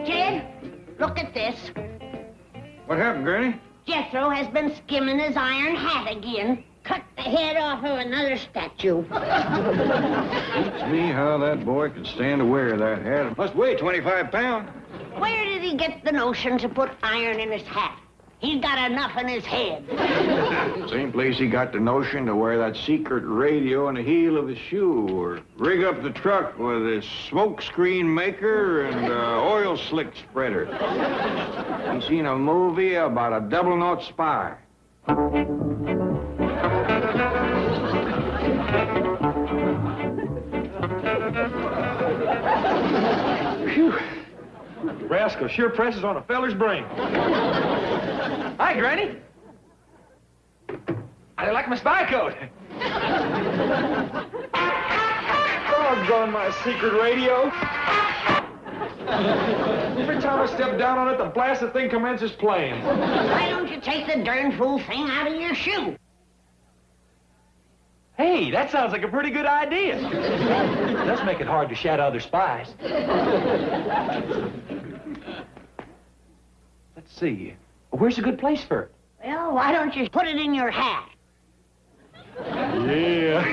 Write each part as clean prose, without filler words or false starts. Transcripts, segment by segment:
Jed, look at this. What happened, Granny? Jethro has been skimming his iron hat again. Cut the head off of another statue. Beats me how that boy can stand to wear that hat. It must weigh 25 pounds. Where did he get the notion to put iron in his hat? He's got enough in his head. Same place he got the notion to wear that secret radio on the heel of his shoe, or rig up the truck with a smoke screen maker and oil slick spreader. He seen a movie about a double-note spy. Phew. Rascal sure presses on a feller's brain. Hi, Granny. I like my spy coat. Doggone my secret radio. Every time I step down on it, the blasted thing commences playing. Why don't you take the darn fool thing out of your shoe? Hey, that sounds like a pretty good idea. It does make it hard to shadow other spies. Let's see. Where's a good place for it? Well, why don't you put it in your hat? Yeah.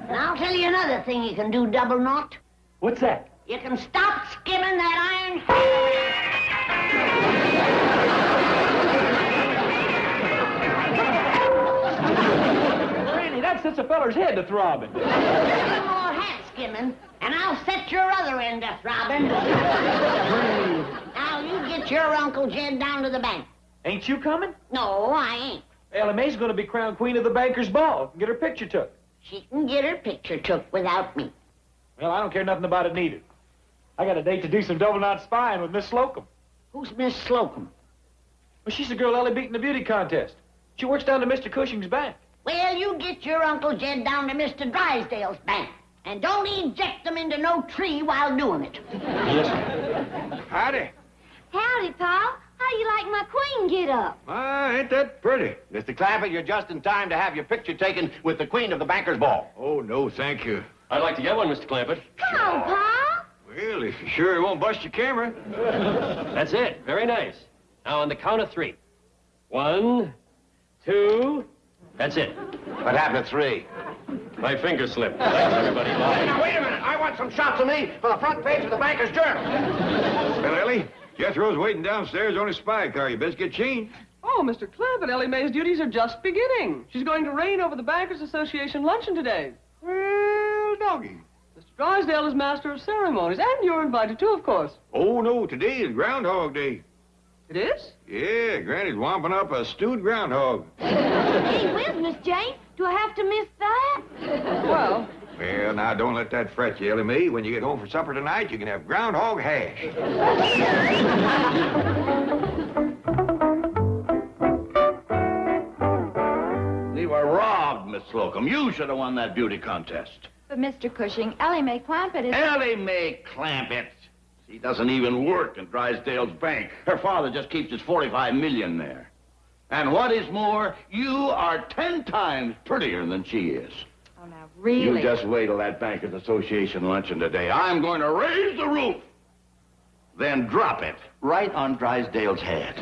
And I'll tell you another thing you can do, Double Knot. What's that? You can stop skimming that iron hat. Granny, that sets a feller's head to throbbing. A little more hat skimming, and I'll set your other end to throbbing. Now, you get your Uncle Jed down to the bank. Ain't you coming? No, I ain't. Ellie Mae's gonna be crowned queen of the banker's ball. Get her picture took. She can get her picture took without me. Well, I don't care nothing about it neither. I got a date to do some double-knot spying with Miss Slocum. Who's Miss Slocum? Well, she's the girl Ellie beat in the beauty contest. She works down to Mr. Cushing's bank. Well, you get your Uncle Jed down to Mr. Drysdale's bank. And don't eject them into no tree while doing it. Yes, sir. Howdy. Howdy, Paul. How do you like my queen get-up? Ain't that pretty? Mr. Clampett, you're just in time to have your picture taken with the queen of the banker's ball. Oh, no, thank you. I'd like to get one, Mr. Clampett. Come on, Paul. Well, if you sure it won't bust your camera. That's it. Very nice. Now, on the count of 3. 1, 2... That's it. What happened at 3? My finger slipped. Thanks, everybody. Bye. Now, wait a minute. I want some shots of me for the front page of the banker's journal. Well, Ellie, Jethro's waiting downstairs on his spy car. You best get changed. Oh, Mr. Clampett, Ellie Mae's duties are just beginning. She's going to reign over the Bankers Association luncheon today. Well, doggy. Mr. Drysdale is master of ceremonies, and you're invited too, of course. Oh, no, today is Groundhog Day. It is? Yeah, Granny's womping up a stewed groundhog. Gee whiz, Miss Jane. Do I have to miss that? Well... Well, now, don't let that fret you, Ellie Mae. When you get home for supper tonight, you can have groundhog hash. We were robbed, Miss Slocum. You should have won that beauty contest. But, Mr. Cushing, Ellie Mae Clampett is... Ellie Mae Clampett. She doesn't even work in Drysdale's bank. Her father just keeps his $45 million there. And what is more, you are 10 times prettier than she is. Oh, now, really? You just wait till that Bankers Association luncheon today. I'm going to raise the roof, then drop it right on Drysdale's head.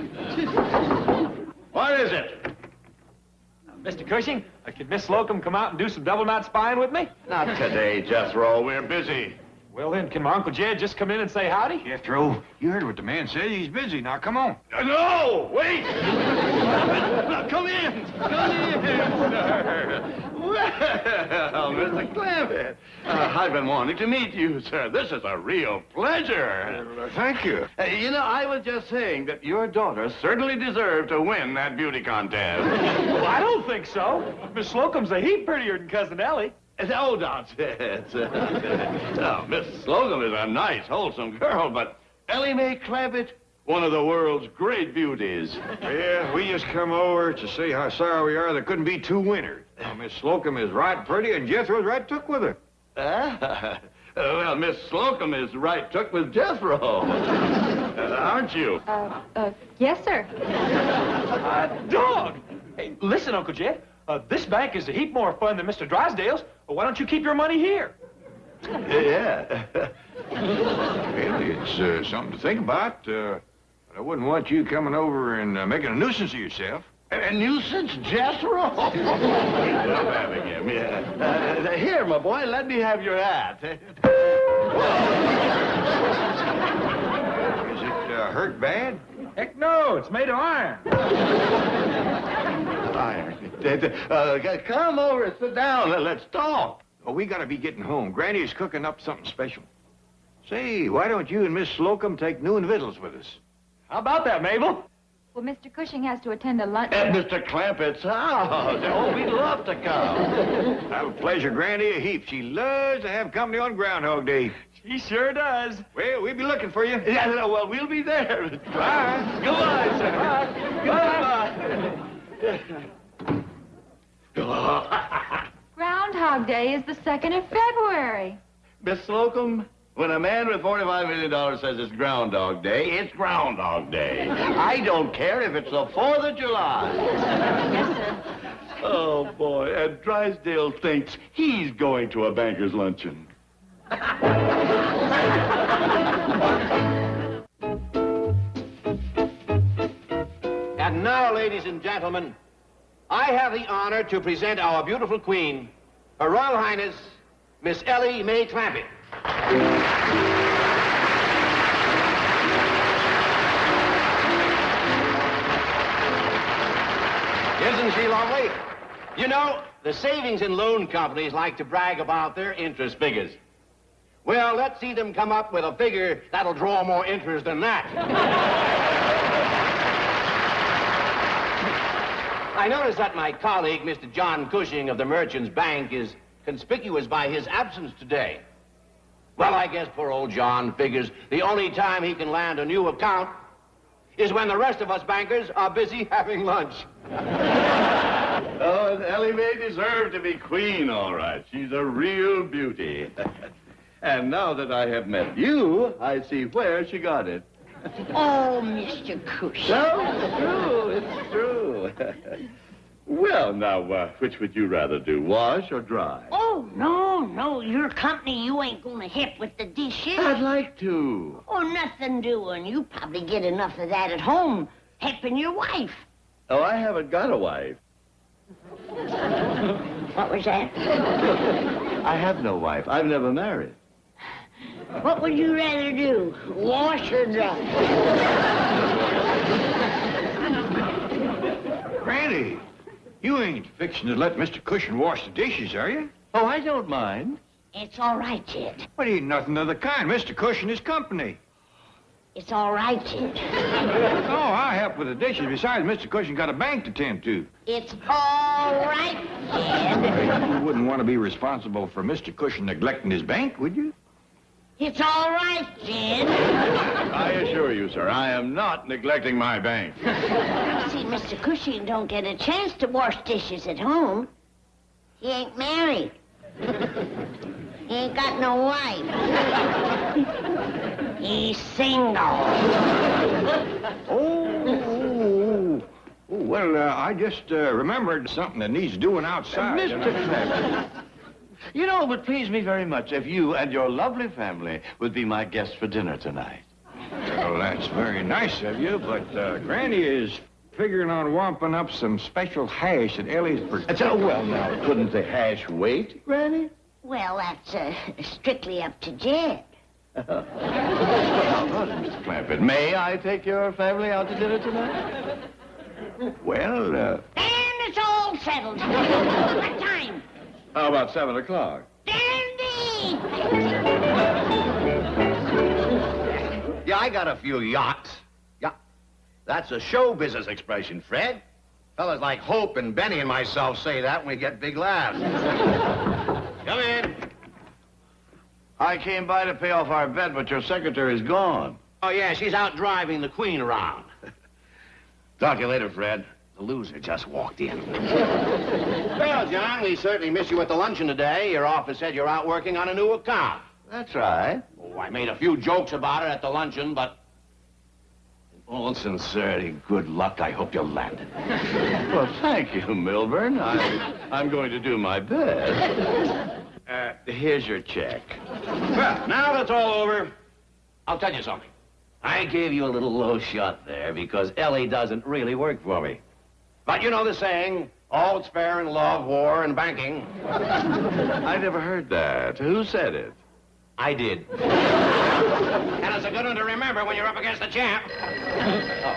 What is it? Mr. Cushing, could Miss Slocum come out and do some double-knot spying with me? Not today, Jethro. We're busy. Well, then, can my Uncle Jed just come in and say howdy? Jethro, you heard what the man said. He's busy. Now, come on. No, wait! Now, come in, sir. Well, Mr. Clampett, I've been wanting to meet you, sir. This is a real pleasure. Thank you. You know, I was just saying that your daughter certainly deserved to win that beauty contest. Well, I don't think so. Miss Slocum's a heap prettier than Cousin Ellie. Oh, nonsense. Now, Miss Slocum is a nice, wholesome girl, but Ellie Mae Clampett, one of the world's great beauties. Yeah, we just come over to say how sorry we are there couldn't be 2 winners. Now, Miss Slocum is right pretty, and Jethro's right took with her. Well, Miss Slocum is right took with Jethro. Aren't you? Yes, sir. Dog! Hey, listen, Uncle Jed. This bank is a heap more fun than Mr. Drysdale's. Well, why don't you keep your money here? Yeah. Well, it's something to think about. But I wouldn't want you coming over and making a nuisance of yourself. A nuisance, Jethro? Love having him, yeah. Here, my boy, let me have your hat. Is it hurt bad? Heck no, it's made of iron. Iron. Come over and sit down and let's talk. Oh, we gotta be getting home. Granny is cooking up something special. Say, why don't you and Miss Slocum take noon victuals with us? How about that, Mabel? Well, Mr. Cushing has to attend a lunch. At Mr. Clampetts' house. Oh, we'd love to come. That'll pleasure Granny a heap. She loves to have company on Groundhog Day. He sure does. Well, we'll be looking for you. Yeah, well, we'll be there. Bye. Goodbye, sir. Goodbye. Groundhog Day is the 2nd of February. Miss Slocum, when a man with $45 million says it's Groundhog Day, it's Groundhog Day. I don't care if it's the 4th of July. Yes, sir. Oh, boy, and Drysdale thinks he's going to a banker's luncheon. And now, ladies and gentlemen, I have the honor to present our beautiful queen, Her Royal Highness, Miss Ellie Mae Clampett. Isn't she lovely? You know, the savings and loan companies like to brag about their interest figures. Well, let's see them come up with a figure that'll draw more interest than that. I notice that my colleague, Mr. John Cushing of the Merchants Bank, is conspicuous by his absence today. Well, I guess poor old John figures the only time he can land a new account is when the rest of us bankers are busy having lunch. Oh, and Ellie Mae deserved to be queen, all right. She's a real beauty. And now that I have met you, I see where she got it. Oh, Mr. Cushing. No, it's true. Well, now, which would you rather do, wash or dry? Oh, no, your company, you ain't gonna help with the dishes. I'd like to. Oh, nothing doing. You probably get enough of that at home, helping your wife. Oh, I haven't got a wife. What was that? I have no wife. I've never married. What would you rather do, wash or dry? Granny, you ain't fixing to let Mr. Cushing wash the dishes, are you? Oh, I don't mind. It's all right, Jed. Well, ain't nothing of the kind. Mr. Cushing is company. It's all right, Jed. Oh, I'll help with the dishes. Besides, Mr. Cushing got a bank to tend to. It's all right, Jed. You wouldn't want to be responsible for Mr. Cushing neglecting his bank, would you? It's all right, Jed. I assure you, sir, I am not neglecting my bank. See, Mr. Cushing don't get a chance to wash dishes at home. He ain't married. He ain't got no wife. He's single. Well, I just remembered something that needs doing outside. Mr. Clampett, you know, it would please me very much if you and your lovely family would be my guests for dinner tonight. Well, that's very nice of you, but Granny is figuring on wamping up some special hash at Ellie's Well, now, couldn't the hash wait, Granny? Well, that's strictly up to Jed. Well, Mr. Clampett, may I take your family out to dinner tonight? Well, And it's all settled. What time? How about 7 o'clock? Dandy! Yeah, I got a few yachts. Yeah. That's a show business expression, Fred. Fellas like Hope and Benny and myself say that when we get big laughs. Come in. I came by to pay off our bet, but your secretary's gone. Oh, yeah, she's out driving the Queen around. Talk to you later, Fred. The loser just walked in. Well, John, we certainly miss you at the luncheon today. Your office said you're out working on a new account. That's right. Oh, I made a few jokes about it at the luncheon, but All sincerity, good luck. I hope you'll land it. Well, thank you, Milburn. I'm going to do my best. Here's your check. Well, now that's all over, I'll tell you something. I gave you a little low shot there because Ellie doesn't really work for me. But you know the saying, all that's fair in love, war, and banking. I never heard that. Who said it? I did. And it's a good one to remember when you're up against the champ. Oh,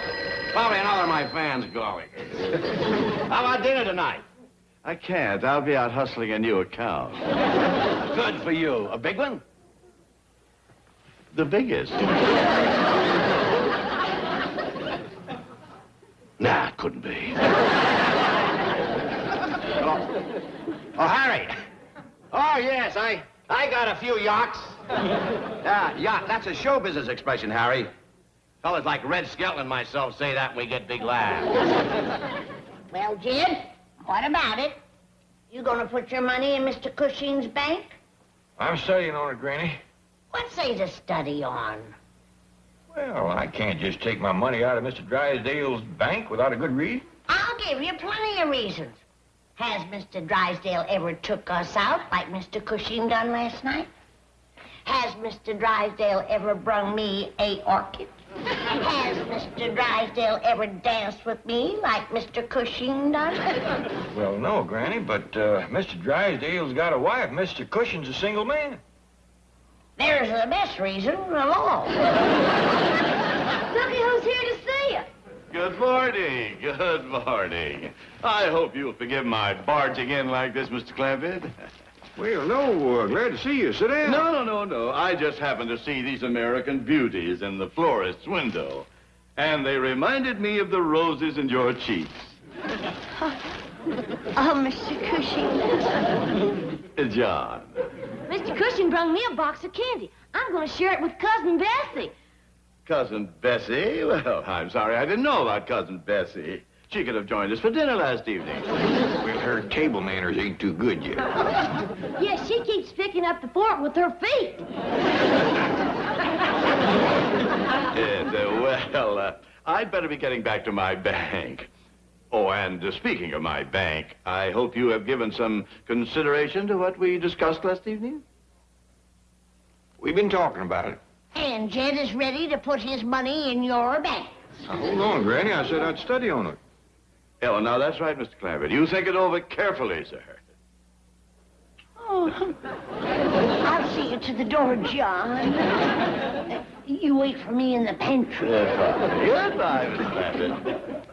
probably another of my fans going. How about dinner tonight? I can't. I'll be out hustling a new account. Good for you. A big one? The biggest. Nah, it couldn't be. Oh, Harry. Oh, yes, I got a few yachts. Yacht, that's a show business expression, Harry. Fellas like Red Skelton and myself say that when we get big laughs. Well, Jed, what about it? You gonna put your money in Mr. Cushing's bank? I'm studying on it, Granny. What's they to study on? Well, I can't just take my money out of Mr. Drysdale's bank without a good reason. I'll give you plenty of reasons. Has Mr. Drysdale ever took us out like Mr. Cushing done last night? Has Mr. Drysdale ever brung me a orchid? Has Mr. Drysdale ever danced with me like Mr. Cushing done? Well, no, Granny, but Mr. Drysdale's got a wife. Mr. Cushing's a single man. There's the best reason of all. Looky who's here to see you. Good morning. Good morning. I hope you'll forgive my barging in like this, Mr. Clampett. Well, no, glad to see you. Sit down. No. I just happened to see these American beauties in the florist's window. And they reminded me of the roses in your cheeks. Oh, Mr. Cushing. John. Mr. Cushing brung me a box of candy. I'm going to share it with Cousin Bessie. Cousin Bessie? Well, I'm sorry I didn't know about Cousin Bessie. She could have joined us for dinner last evening. Well, her table manners ain't too good yet. Yes, she keeps picking up the fork with her feet. Yes, well, I'd better be getting back to my bank. Oh, and speaking of my bank, I hope you have given some consideration to what we discussed last evening. We've been talking about it. And Jed is ready to put his money in your bank. Now, hold on, Granny. I said I'd study on it. Oh, now that's right, Mr. Clampett. You think it over carefully, sir. Oh, I'll see you to the door, John. You wait for me in the pantry. Goodbye, Mr. Clampett.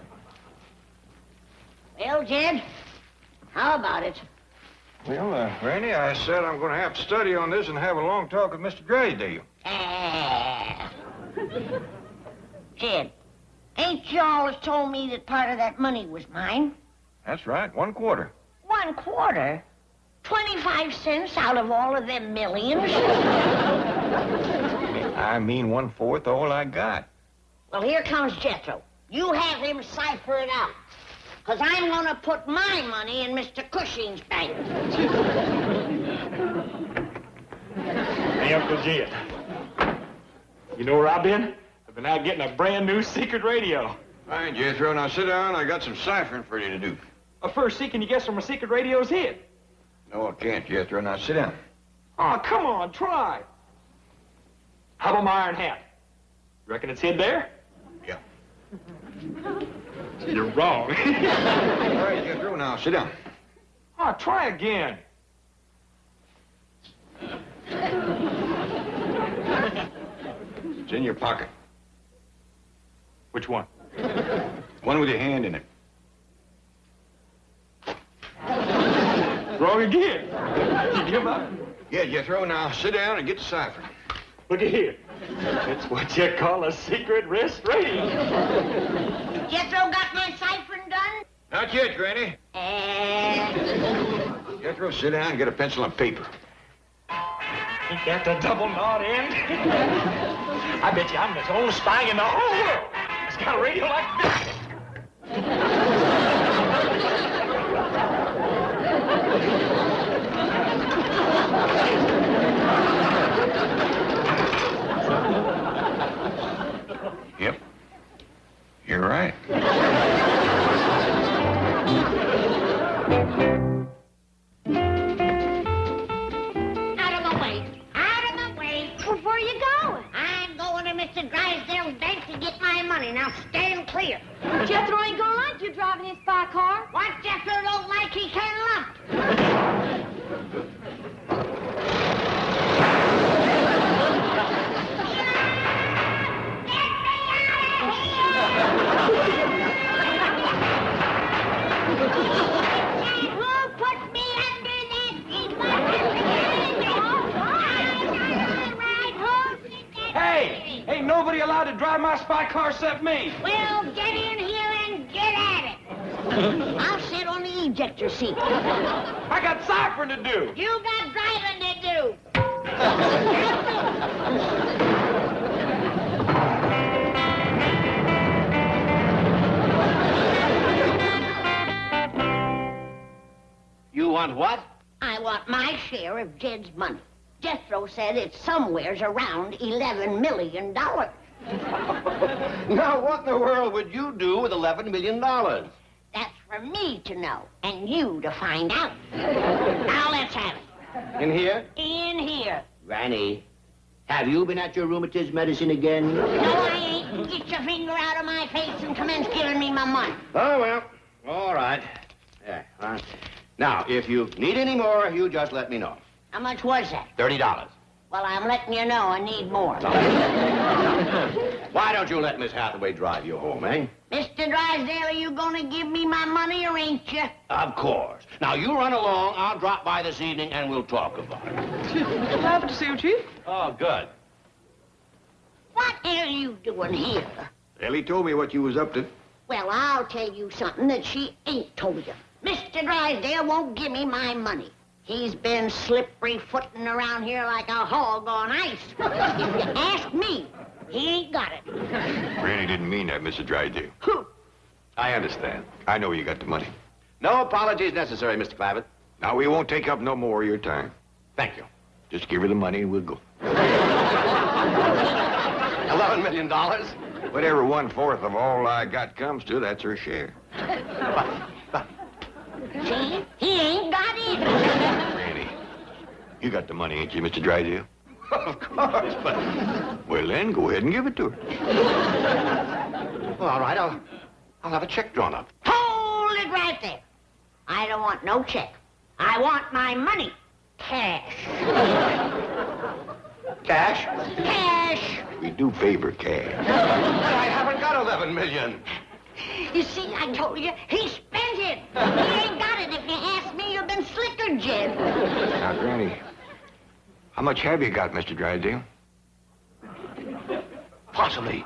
Well, Jed, how about it? Well, Granny, I said I'm going to have to study on this and have a long talk with Mr. Drysdale. Jed, ain't you always told me that part of that money was mine? That's right, 1/4. 1/4? 25 cents out of all of them millions? I mean 1/4 all I got. Well, here comes Jethro. You have him cipher it out. Because I'm going to put my money in Mr. Cushing's bank. Hey, Uncle Jed. You know where I've been? I've been out getting a brand new secret radio. Fine, Jethro. Now sit down. I got some ciphering for you to do. First, see, can you guess where my secret radio's hid? No, I can't, Jethro. Now sit down. Oh, come on, try. How about my iron hat? You reckon it's hid there? Yeah. You're wrong. All right, Jethro. Now sit down. Oh, try again. It's in your pocket. Which one? One with your hand in it. Wrong again. You give up? Yeah, Jethro. Now sit down and get the cipher. Look at here. It's what you call a secret wrist radio. Jethro got my ciphering done? Not yet, Granny. Jethro, sit down and get a pencil and paper. Ain't that the double knot end? I bet you I'm the only spy in the whole world that's got a radio like this. Yep. my way. Out of my way. Where are you going? I'm going to Mr. Drysdale's bank to get my money. Now stand clear. Jethro ain't gonna like you driving his spy car. What Jethro don't like, he can lump. Who put me under that? Hey! Ain't nobody allowed to drive my spy car except me. Well, get in here and get at it. I'll sit on the ejector seat. I got ciphering to do. You got driving to do. You want what? I want my share of Jed's money. Jethro said it's somewheres around $11 million. Now, what in the world would you do with $11 million? That's for me to know, and you to find out. Now let's have it. In here? In here. Granny, have you been at your rheumatism medicine again? No, I ain't. Get your finger out of my face and commence giving me my money. Oh, well, all right. There, all right. Now, if you need any more, you just let me know. How much was that? $30. Well, I'm letting you know I need more. Why don't you let Miss Hathaway drive you home, eh? Mr. Drysdale, are you going to give me my money or ain't you? Of course. Now, you run along. I'll drop by this evening, and we'll talk about it. Happy to see you, Chief. Oh, good. What are you doing here? Ellie told me what you was up to. Well, I'll tell you something that she ain't told you. Mr. Drysdale won't give me my money. He's been slippery-footing around here like a hog on ice. If you ask me, he ain't got it. Granny didn't mean that, Mrs. Drysdale. Who? I understand. I know you got the money. No apologies necessary, Mr. Clampett. Now, we won't take up no more of your time. Thank you. Just give her the money and we'll go. $11 million? Whatever 1/4 of all I got comes to, that's her share. See? He ain't got it. Granny, you got the money, ain't you, Mr. Drysdale? Of course, but... Well, then, go ahead and give it to her. Well, all right, I'll have a check drawn up. Hold it right there. I don't want no check. I want my money. Cash. Cash? Cash. We do favor cash. I haven't got $11 million. You see, I told you, he spent it. He ain't got it. If you ask me, you've been slicker, Jed. Now, Granny, how much have you got, Mr. Drysdale? Possibly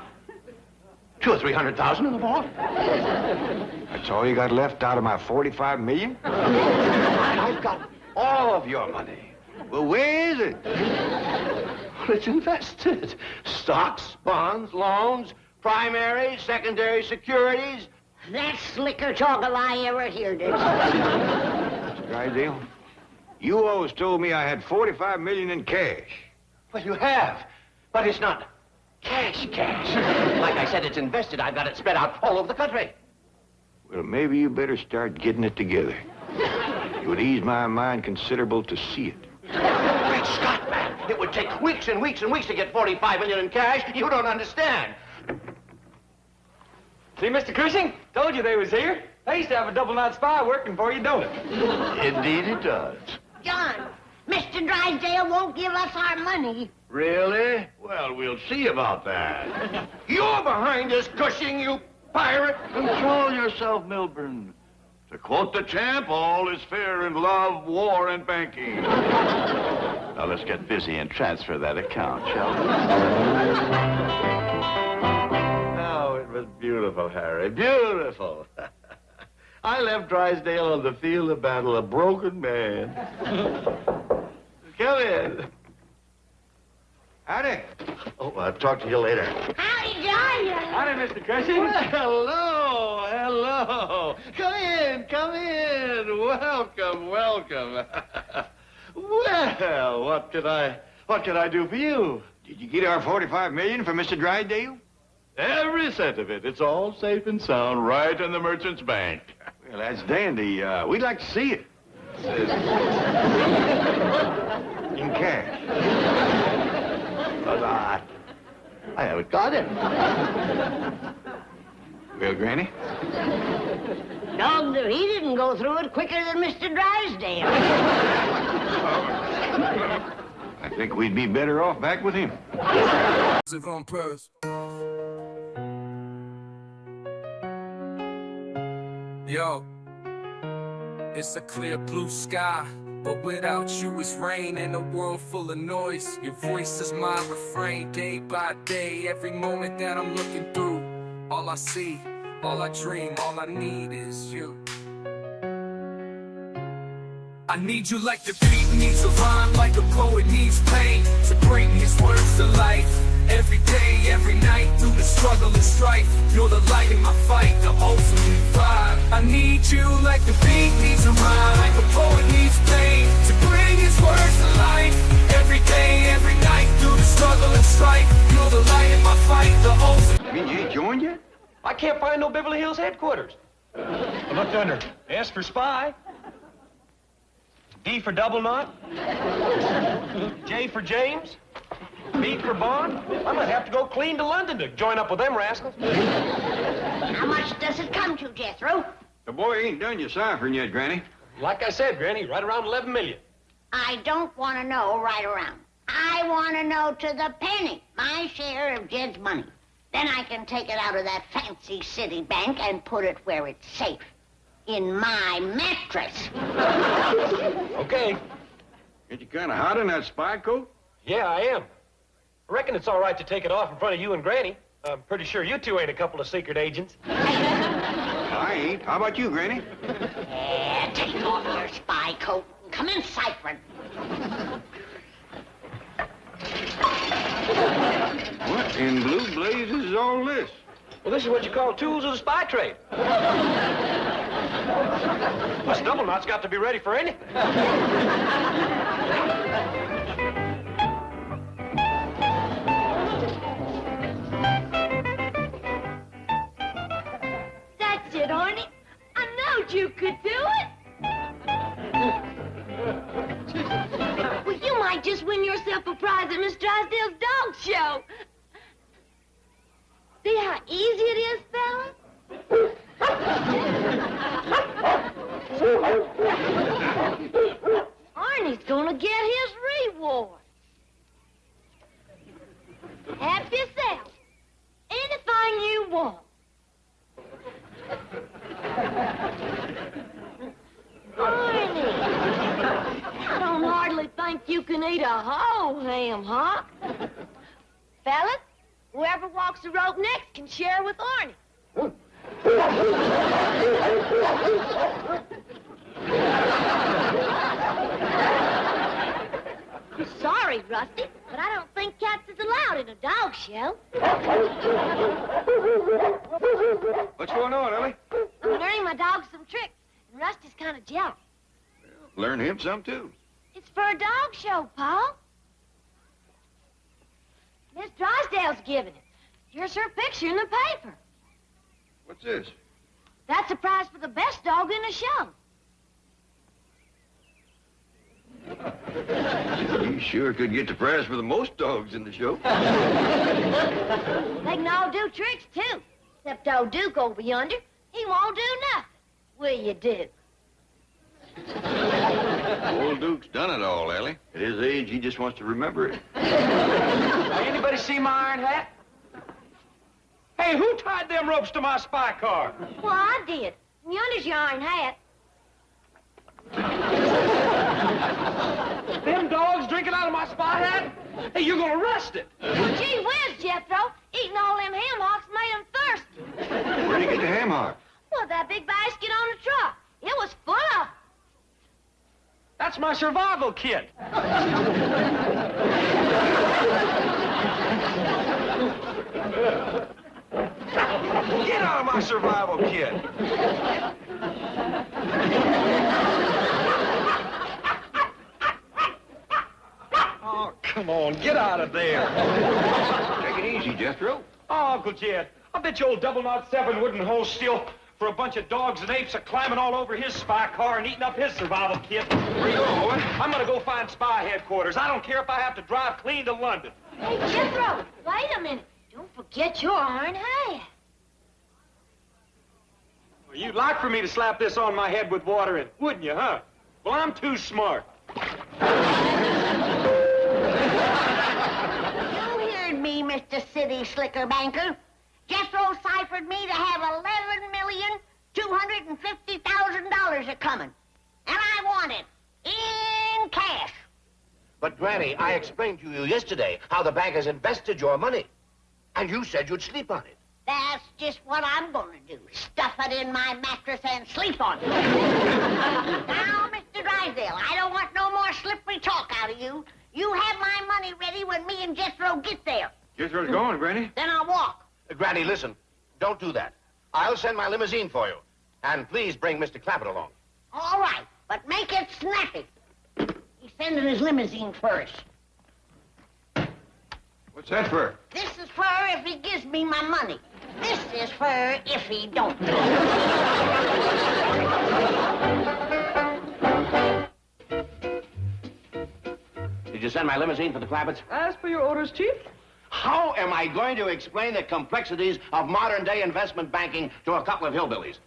$200,000 or $300,000 in the vault. That's all you got left out of my $45 million? I've got all of your money. Well, where is it? Well, it's invested. Stocks, bonds, loans, primary, secondary securities. That's slicker talk I ever heard it. Mr. Drysdale, you always told me I had $45 million in cash. Well, you have, but it's not cash. Like I said, it's invested. I've got it spread out all over the country. Well, maybe you better start getting it together. It would ease my mind considerable to see it. Great Scott, man. It would take weeks and weeks and weeks to get $45 million in cash. You don't understand. See, Mr. Cushing? Told you they was here. I used to have a double-knot spy working for you, don't it? Indeed it does. John, Mr. Drysdale won't give us our money. Really? Well, we'll see about that. You're behind this, Cushing, you pirate. Control yourself, Milburn. To quote the champ, all is fair in love, war, and banking. Now let's get busy and transfer that account, shall we? Oh, it was beautiful, Harry. Beautiful. I left Drysdale on the field of battle a broken man. Come in. Howdy. Oh, I'll talk to you later. Howdy, John. Howdy, Mr. Cushing. Well, hello. Come in. Welcome. Well, what can I do for you? Did you get our $45 million from Mr. Drysdale? Every cent of it. It's all safe and sound right in the merchant's bank. Well, that's dandy. We'd like to see it. In cash. But I haven't got it. Well, Granny? Dogged if he didn't go through it quicker than Mr. Drysdale. I think we'd be better off back with him. Yo, it's a clear blue sky, but without you it's rain and a world full of noise. Your voice is my refrain, day by day, every moment that I'm looking through. All I see, all I dream, all I need is you. I need you like the beat needs a rhyme, like a poet needs pain, to bring his words to life. Every day, every night, through the struggle and strife, you're the light in my fight, the ultimate vibe. I need you like the beat needs a rhyme, like a poet needs pain, to bring his words to life. Every day, every night, through the struggle and strife, you're the light in my fight, the ultimate. You mean you ain't joined yet? I can't find no Beverly Hills headquarters. I looked under S for spy, D for double knot, J for James, B for Bond. I might have to go clean to London to join up with them rascals. How much does it come to, Jethro? The boy ain't done your ciphering yet, Granny. Like I said, Granny, right around 11 million. I don't want to know right around. I want to know to the penny, my share of Jed's money. Then I can take it out of that fancy city bank and put it where it's safe. In my mattress. Okay. Ain't you kind of hot in that spy coat? Yeah, I am. I reckon it's all right to take it off in front of you and Granny. I'm pretty sure you two ain't a couple of secret agents. I ain't. How about you, Granny? Yeah, take off your spy coat and come in ciphering. What in blue blazes is all this? Well, this is what you call tools of the spy trade. Us double knots got to be ready for anything. That's it, Arnie. I knowed you could do it. Well, you might just win yourself a prize at Miss Drysdale's dog show. See how easy it is, fellas? Arnie's gonna get his reward. Help yourself. Anything you want. Arnie, I don't hardly think you can eat a whole ham hock. Fellas, whoever walks the rope next can share with Arnie. Sorry, Rusty, but I don't think cats is allowed in a dog show. What's going on, Ellie? I'm learning my dog some tricks, and Rusty's kind of jealous. Learn him some, too. It's for a dog show, Paul. Miss Drysdale's giving it. Here's her picture in the paper. What's this? That's a prize for the best dog in the show. You sure could get the prize for the most dogs in the show. They can all do tricks, too. Except old Duke over yonder. He won't do nothing. Will you, Duke? Old Duke's done it all, Ellie. At his age, he just wants to remember it. Anybody see my iron hat? Hey, who tied them ropes to my spy car? Well, I did. And yonder's your iron hat. Them dogs drinking out of my spy hat? Hey, you're gonna arrest it. Well, gee whiz, Jethro. Eating all them ham hocks made him thirsty. Where'd you get the ham hock? Well, that big basket on the truck. It was full of. That's my survival kit. Get out of my survival kit. Oh, come on, get out of there. Take it easy, Jethro. Oh, Uncle Jed, I bet you old double knot 7 wouldn't hold still for a bunch of dogs and apes are climbing all over his spy car and eating up his survival kit. Where you going, boy? I'm gonna go find spy headquarters. I don't care if I have to drive clean to London. Hey, Jethro, wait a minute. Don't forget your iron hat. Well, you'd like for me to slap this on my head with water in, wouldn't you, huh? Well, I'm too smart. You heard me, Mr. City Slicker Banker. Jethro ciphered me to have $11,250,000 a-coming. And I want it in cash. But, Granny, I explained to you yesterday how the bank has invested your money. And you said you'd sleep on it. That's just what I'm going to do. Stuff it in my mattress and sleep on it. Now, Mr. Drysdale, I don't want no more slippery talk out of you. You have my money ready when me and Jethro get there. Jethro's going, Granny. Then I'll walk. Granny, listen. Don't do that. I'll send my limousine for you. And please bring Mr. Clampett along. All right, but make it snappy. He's sending his limousine first. What's that for? This is for if he gives me my money. This is for if he don't. Did you send my limousine for the Clampetts? As per your orders, Chief. How am I going to explain the complexities of modern-day investment banking to a couple of hillbillies?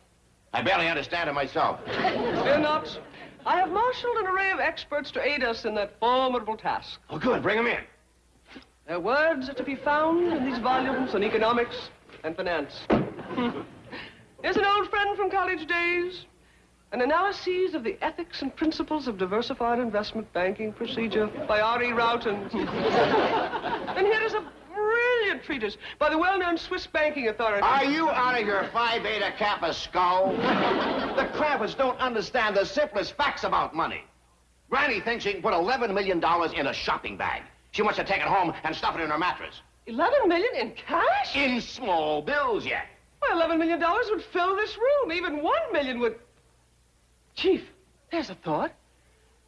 I barely understand it myself. Fear not. I have marshaled an array of experts to aid us in that formidable task. Oh, good. Bring them in. Their words are to be found in these volumes on economics and finance. Here's an old friend from college days. An analysis of the ethics and principles of diversified investment banking procedure by R.E. Roughton. And here is a brilliant treatise by the well-known Swiss banking authority. Are you out of your Phi Beta Kappa skull? The Clampetts don't understand the simplest facts about money. Granny thinks she can put $11 million in a shopping bag. She wants to take it home and stuff it in her mattress. $11 million in cash? In small bills, yet. Well, $11 million would fill this room. Even $1 million would... Chief, there's a thought.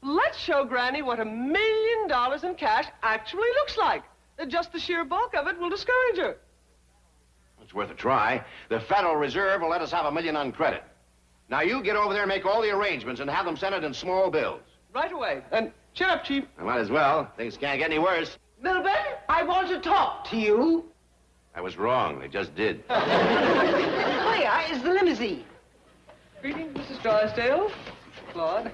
Let's show Granny what $1 million in cash actually looks like. Just the sheer bulk of it will discourage her. It's worth a try. The Federal Reserve will let us have $1 million on credit. Now, you get over there and make all the arrangements and have them sent it in small bills. Right away. And cheer up, Chief. I might as well. Things can't get any worse. Milburn, I want to talk to you. I was wrong. They just did. Where is the limousine? Greetings, Mrs. Drysdale. Claude.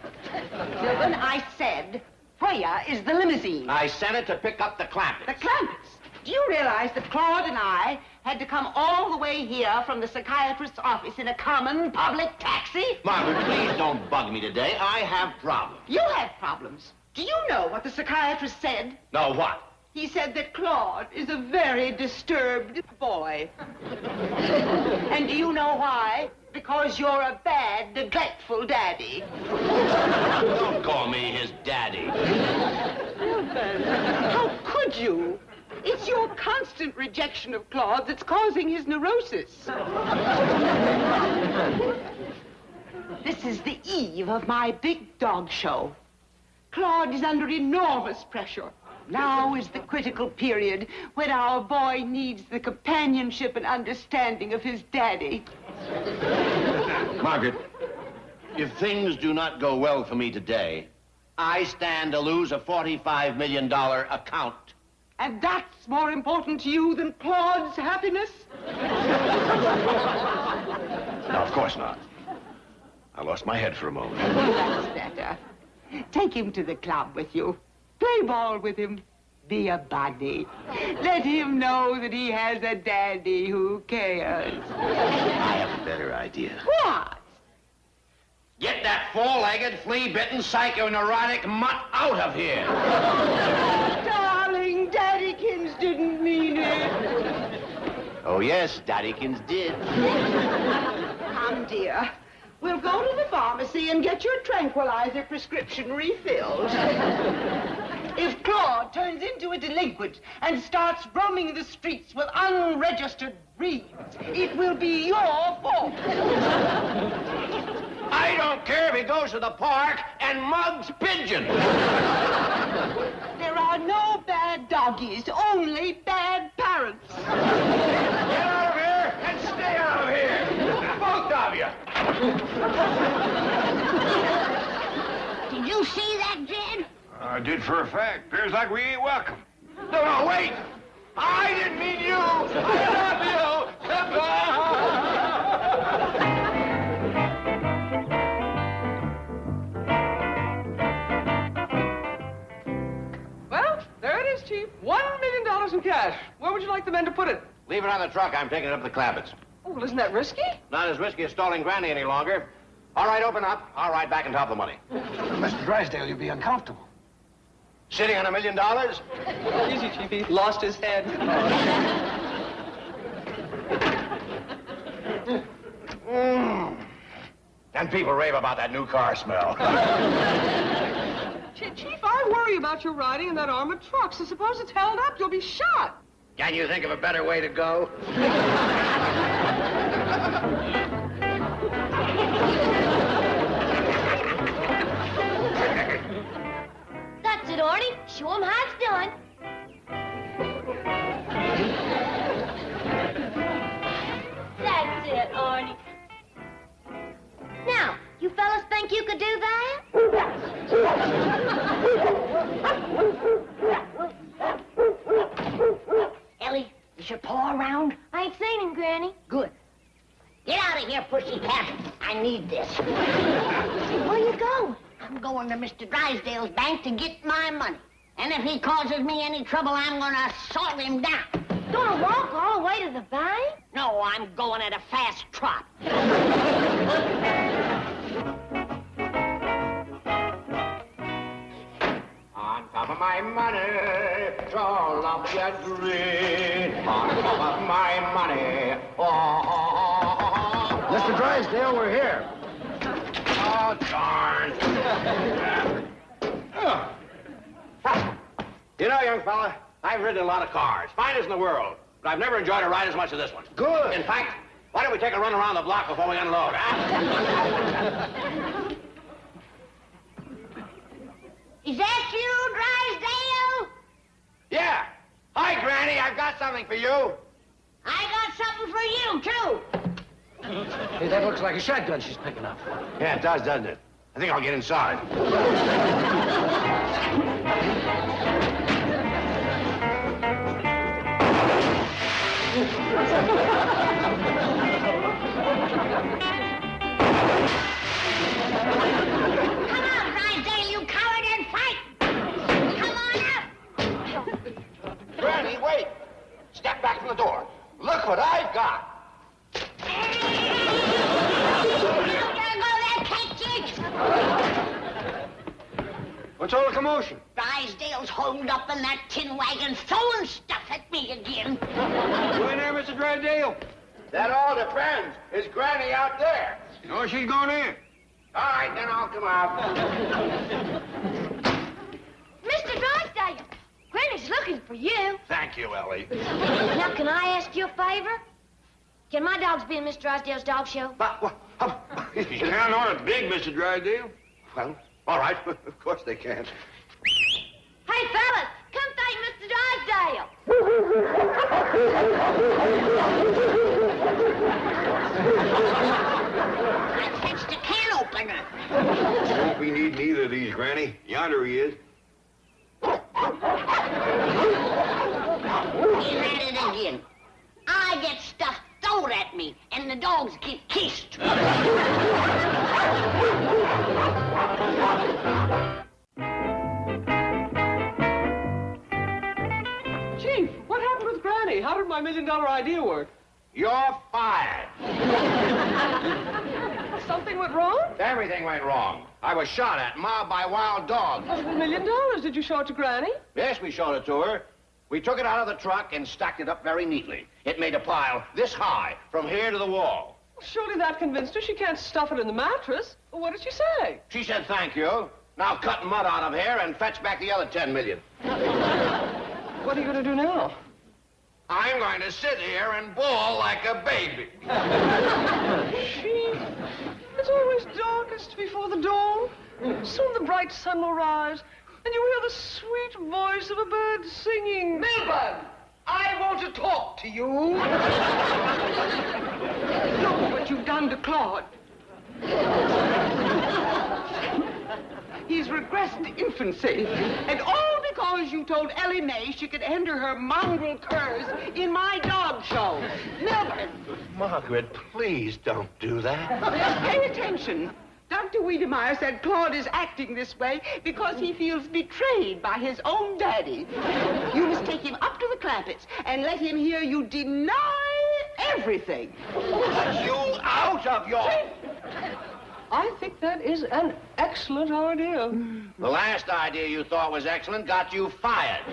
Milburn, I said, where is the limousine? I sent it to pick up the Clampetts. The Clampetts? Do you realize that Claude and I had to come all the way here from the psychiatrist's office in a common public taxi? Margaret, please don't bug me today. I have problems. You have problems. Do you know what the psychiatrist said? No, what? He said that Claude is a very disturbed boy. And do you know why? Because you're a bad, neglectful daddy. Don't call me his daddy. How could you? It's your constant rejection of Claude that's causing his neurosis. This is the eve of my big dog show. Claude is under enormous pressure. Now is the critical period when our boy needs the companionship and understanding of his daddy. Margaret, if things do not go well for me today, I stand to lose a $45 million account. And that's more important to you than Claude's happiness? No, of course not. I lost my head for a moment. That's better. Take him to the club with you. Play ball with him. Be a buddy. Let him know that he has a daddy who cares. I have a better idea. What? Get that four-legged, flea-bitten, psychoneurotic mutt out of here. Darling, Daddykins didn't mean it. Oh, yes, Daddykins did. Come, dear. We'll go to the pharmacy and get your tranquilizer prescription refilled. If Claude turns into a delinquent and starts roaming the streets with unregistered breeds, it will be your fault. I don't care if he goes to the park and mugs pigeons. There are no bad doggies, only bad parents. Get out of here and stay out of here. Both of you. Did you see that, Jed? I did for a fact. Appears like we ain't welcome. No, wait! I didn't mean you! I love Well, there it is, Chief. $1 million in cash. Where would you like the men to put it? Leave it on the truck. I'm taking it up to the Clampetts. Oh, well, isn't that risky? Not as risky as stalling Granny any longer. All right, open up. I'll ride back and top the money. Mr. Drysdale, you'll be uncomfortable. Sitting on $1 million? Easy, Chief. He lost his head. And people rave about that new car smell. Chief, I worry about your riding in that armored truck. So suppose it's held up, you'll be shot. Can you think of a better way to go? That's it, Arnie. Show him how it's done. That's it, Arnie. Now, you fellas think you could do that? Ellie, is your paw around? I ain't seen him, Granny. Good. Get out of here, pussycat. I need this. Where you going? I'm going to Mr. Drysdale's bank to get my money. And if he causes me any trouble, I'm gonna salt him down. Gonna walk all the way to the bank? No, I'm going at a fast trot. On top of my money, all of your green. On top of my money, oh. Mr. Drysdale, we're here. Oh, darn. You know, young fella, I've ridden a lot of cars, finest in the world, but I've never enjoyed a ride as much as this one. Good. In fact, why don't we take a run around the block before we unload, huh? Is that you, Drysdale? Yeah. Hi, Granny, I've got something for you. I got something for you, too. Hey, that looks like a shotgun she's picking up. Yeah, it does, doesn't it? I think I'll get inside. Come on, Drysdale, you coward, and fight! Come on up! Granny, wait. Step back from the door. Look what I've got. What's all the commotion? Drysdale's holed up in that tin wagon throwing stuff at me again. You in there, Mr. Drysdale? That all depends. Is Granny out there? No, she's gone in. All right, then I'll come out. Mr. Drysdale, Granny's looking for you. Thank you, Ellie. Now, can I ask you a favor? Can my dogs be in Mr. Drysdale's dog show? You can't know it's big, Mr. Drysdale. Well, all right. Of course they can. Hey, fellas, come thank Mr. Drysdale. I fetched a can opener. Won't be needing either of these, Granny. Yonder he is. He's at it again. I get stuff thrown at me, and the dogs get kissed. Chief, what happened with Granny? How did my $1 million idea work? You're fired. Something went wrong? Everything went wrong. I was shot at, mobbed by wild dogs. $1 million. Did you show it to Granny? Yes, we showed it to her. We took it out of the truck and stacked it up very neatly. It made a pile this high, from here to the wall. Surely that convinced her. She can't stuff it in the mattress. Well, what did she say? She said thank you. Now cut mud out of here and fetch back the other 10 million. What are you going to do now? I'm going to sit here and bawl like a baby. Chief, it's always darkest before the dawn. Soon the bright sun will rise, and you hear the sweet voice of a bird singing. Milburn, I want to talk to you. Look what you've done to Claude. He's regressed to infancy. And all because you told Ellie Mae she could enter her mongrel curs in my dog show. Milburn. Margaret, please don't do that. Pay attention. Dr. Wiedemeyer said Claude is acting this way because he feels betrayed by his own daddy. You must take him up to the Clampetts and let him hear you deny everything. You out of your... I think that is an excellent idea. The last idea you thought was excellent got you fired.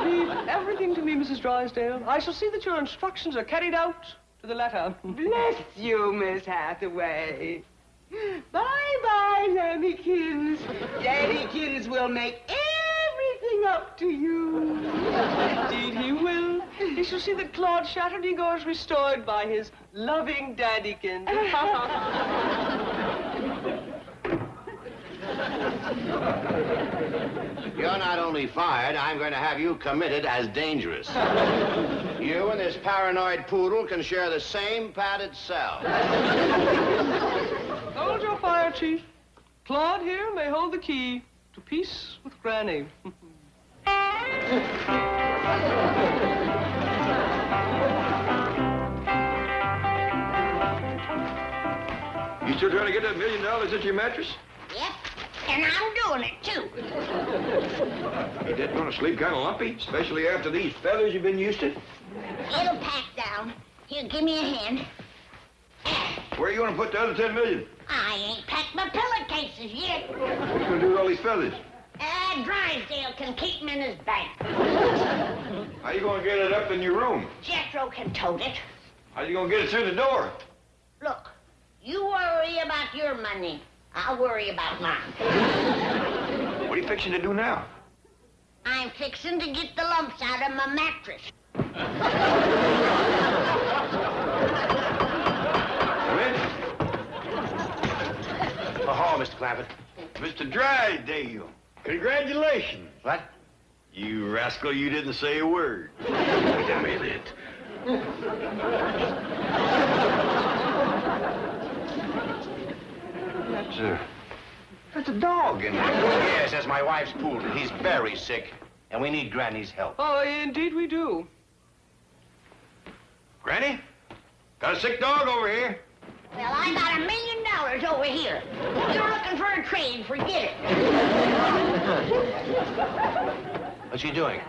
Leave everything to me, Mrs. Drysdale. I shall see that your instructions are carried out to the letter. Bless you, Miss Hathaway. Bye-bye, Lammykins. Daddykins will make everything up to you. Indeed he will. He shall see that Claude's shattered ego is restored by his loving daddykins. You're not only fired, I'm going to have you committed as dangerous. You and this paranoid poodle can share the same padded cell. Hold your fire, Chief. Claude here may hold the key to peace with Granny. You still trying to get that $1 million into your mattress? Yep, and I'm doing it, too. Ain't that gonna sleep kind of lumpy, especially after these feathers you've been used to? It'll pack down. Here, give me a hand. Where are you gonna put the other $10 million? I ain't packed my pillowcases yet. What are you gonna do with all these feathers? Drysdale can keep them in his bank. How you gonna get it up in your room? Jethro can tote it. How you gonna get it through the door? Look, you worry about your money. I'll worry about mine. What are you fixing to do now? I'm fixing to get the lumps out of my mattress. Come in. Oh, Mr. Clampett. Mr. Drysdale, congratulations. What? You rascal, you didn't say a word. Wait a minute. That's a dog in there. Yes, that's my wife's poodle. He's very sick, and we need Granny's help. Oh, indeed we do. Granny, got a sick dog over here. Well, I got $1 million over here. You're looking for a trade, forget it. What's she doing?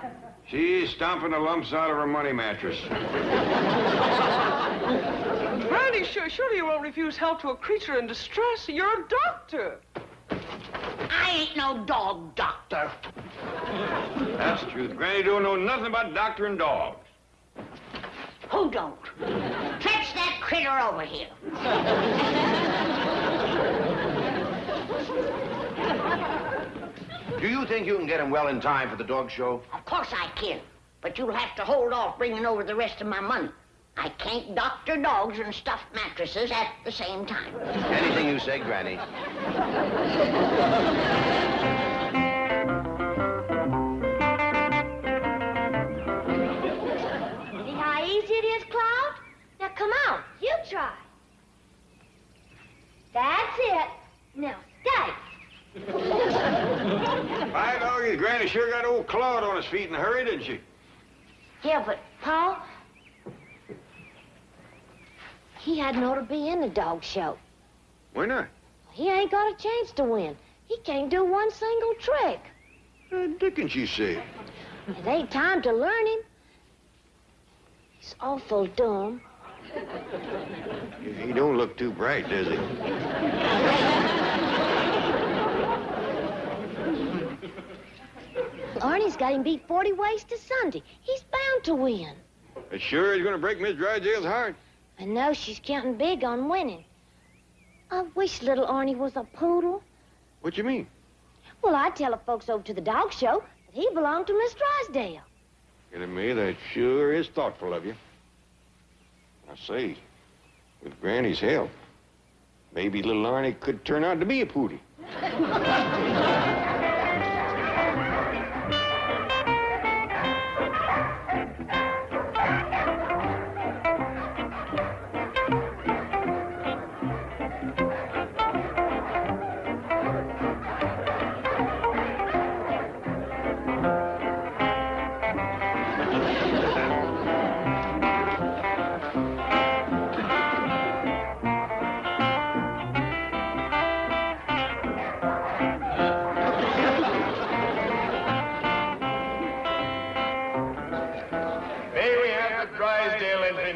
She's stomping the lumps out of her money mattress. Granny, surely you won't refuse help to a creature in distress. You're a doctor. I ain't no dog doctor. That's the truth. Granny don't know nothing about doctoring dogs. Who don't? Fetch that critter over here. Do you think you can get him well in time for the dog show? Of course I can, but you'll have to hold off bringing over the rest of my money. I can't doctor dogs and stuffed mattresses at the same time. Anything you say, Granny. See how easy it is, Claude? Now come on, you try. That's it. Now stay. By doggy, Granny sure got old Claude on his feet in a hurry, didn't she? Yeah, but Paul, he hadn't ought to be in the dog show. Why not? He ain't got a chance to win. He can't do one single trick. Dickens, you say? It ain't time to learn him. He's awful dumb. He don't look too bright, does he? Arnie's got him beat 40 ways to Sunday. He's bound to win. It sure is going to break Miss Drysdale's heart. I know she's counting big on winning. I wish little Arnie was a poodle. What you mean? Well, I'd tell the folks over to the dog show that he belonged to Miss Drysdale. Kidding me, that sure is thoughtful of you. I say, with Granny's help, maybe little Arnie could turn out to be a poodle.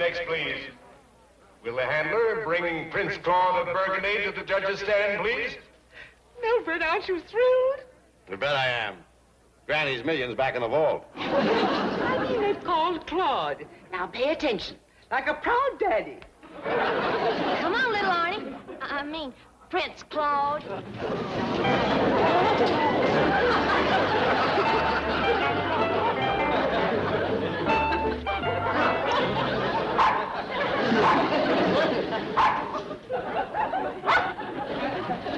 next, please? Will the handler bring Prince Claude of Burgundy to the judge's stand, please? Milford, aren't you thrilled? You bet I am. Granny's million's back in the vault. I mean, it's called Claude. Now pay attention, like a proud daddy. Come on, little Arnie. I mean, Prince Claude.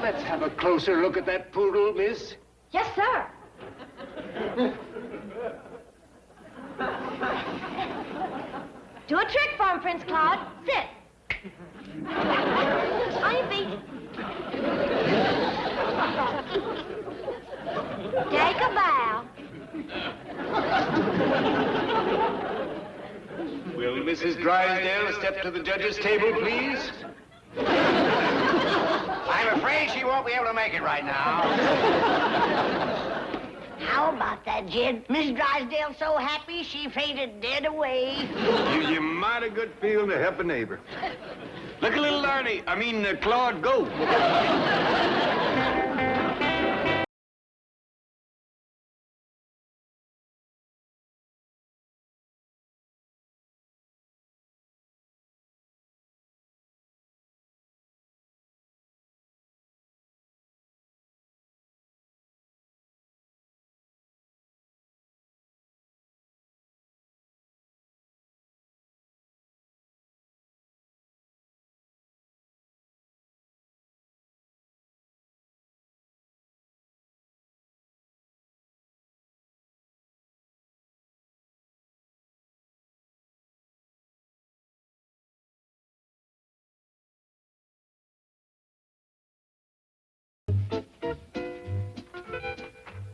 Let's have a closer look at that poodle, miss. Yes, sir. Do a trick for him, Prince Claude. Sit. On your feet. Take a bow. Will Mrs. Drysdale step to the judge's table, please? I'm afraid she won't be able to make it right now. How about that, Jed? Miss Drysdale's so happy she fainted dead away. Gives you mighty good feeling to help a neighbor. Look at little Claude go.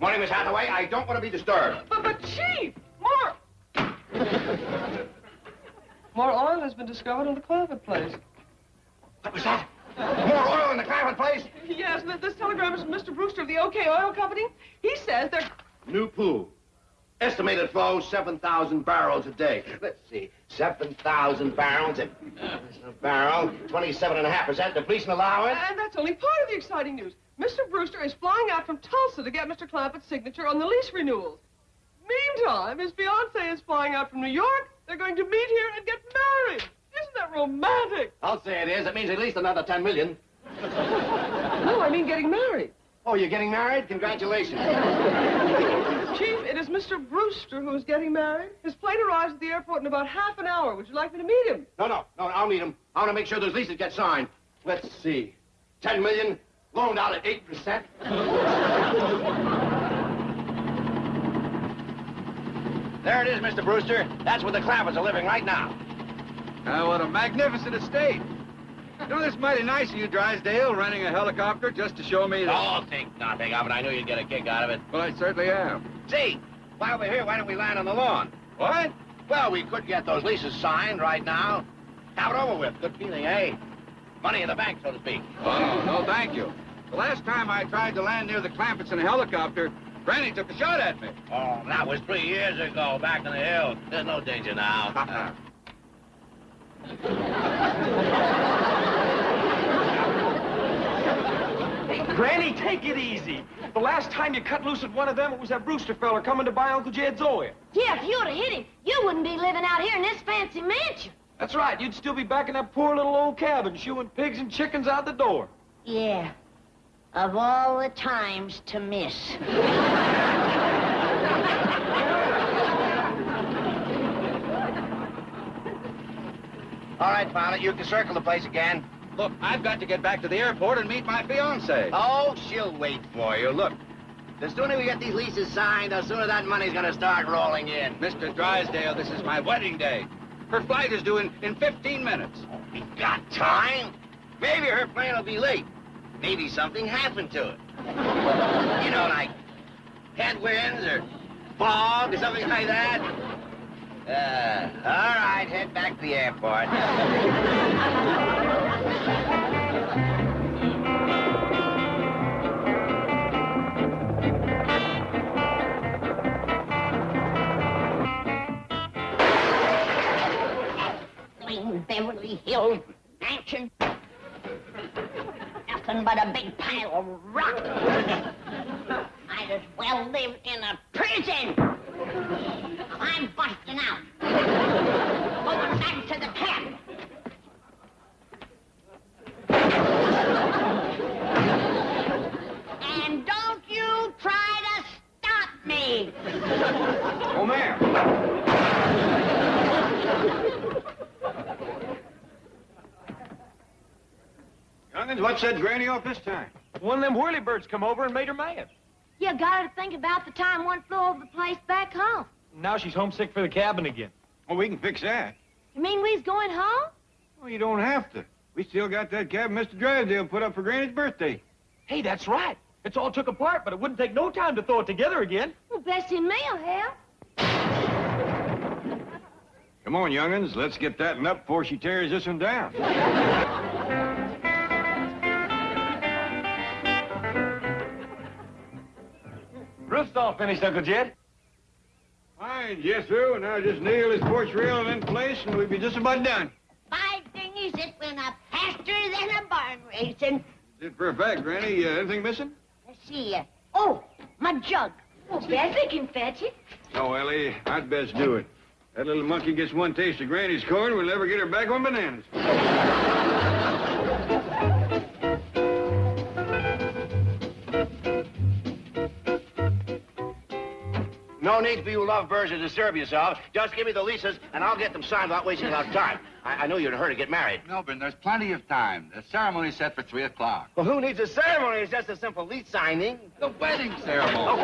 Morning, Miss Hathaway. I don't want to be disturbed. But Chief, more oil has been discovered in the Clampett place. What was that? More oil in the Clampett place? Yes, this telegram is from Mr. Brewster of the OK Oil Company. He says they're... New pool. Estimated flow, 7,000 barrels a day. Let's see, 7,000 barrels at a barrel, 27.5% depletion allowance. And that's only part of the exciting news. Mr. Brewster is flying out from Tulsa to get Mr. Clampett's signature on the lease renewals. Meantime, his fiancée is flying out from New York. They're going to meet here and get married. Isn't that romantic? I'll say it is. It means at least another 10 million. No, I mean getting married. Oh, you're getting married? Congratulations. Chief, it is Mr. Brewster who is getting married. His plane arrives at the airport in about half an hour. Would you like me to meet him? No, I'll meet him. I want to make sure those leases get signed. Let's see. 10 million, loaned out at 8%. There it is, Mr. Brewster. That's where the Clampetts are living right now. What a magnificent estate. You know, this mighty nice of you, Drysdale, renting a helicopter just to show me that... Oh, think nothing of it. I knew you'd get a kick out of it. Well, I certainly am. See, while we're here, why don't we land on the lawn? What? Well, we could get those leases signed right now. Have it over with. Good feeling, eh? Money in the bank, so to speak. Oh, no, thank you. The last time I tried to land near the Clampetts in a helicopter, Granny took a shot at me. Oh, that was 3 years ago, back in the hills. There's no danger now. Granny, take it easy. The last time you cut loose at one of them, it was that Brewster feller coming to buy Uncle Jed's oil. Yeah, if you'd have hit him, you wouldn't be living out here in this fancy mansion. That's right. You'd still be back in that poor little old cabin, shooing pigs and chickens out the door. Yeah. Of all the times to miss. All right, Violet, you can circle the place again. Look, I've got to get back to the airport and meet my fiancée. Oh, she'll wait for you. Look, the sooner we get these leases signed, the sooner that money's gonna start rolling in. Mr. Drysdale, this is my wedding day. Her flight is due in 15 minutes. Oh, we got time. Maybe her plane will be late. Maybe something happened to it. You know, like headwinds or fog or something like that. All right, head back to the airport. Beverly Hills mansion. Nothing but a big pile of rock. Might as well live in a prison. I'm busting out. Going back to the cabin. And don't you try to stop me. Oh, ma'am. Youngins, what set Granny off this time? One of them whirlybirds come over and made her mad. You got to think about the time one flew over the place back home. Now she's homesick for the cabin again. Well, we can fix that. You mean we's going home? Well, you don't have to. We still got that cabin Mr. Drysdale put up for Granny's birthday. Hey, that's right. It's all took apart, but it wouldn't take no time to throw it together again. Well, Bessie and me'll help. Come on, youngins, let's get that one up before she tears this one down. Roof's all finished, Uncle Jed. Fine, yes, sir. And now just nail this porch railing in place and we'll be just about done. By dingies, it went up faster than a barn racing. Did for a fact, Granny. Anything missing? Let's see. Oh, my jug. Well, Bessie can fetch it. No, Ellie, I'd best do it. That little monkey gets one taste of Granny's corn, we'll never get her back on bananas. No need for you lovebirds to disturb yourselves. Just give me the leases, and I'll get them signed without wasting our time. I know you're in a hurry to get married. Melbourne, there's plenty of time. The ceremony's set for 3 o'clock. Well, who needs a ceremony? It's just a simple lease signing. The wedding ceremony.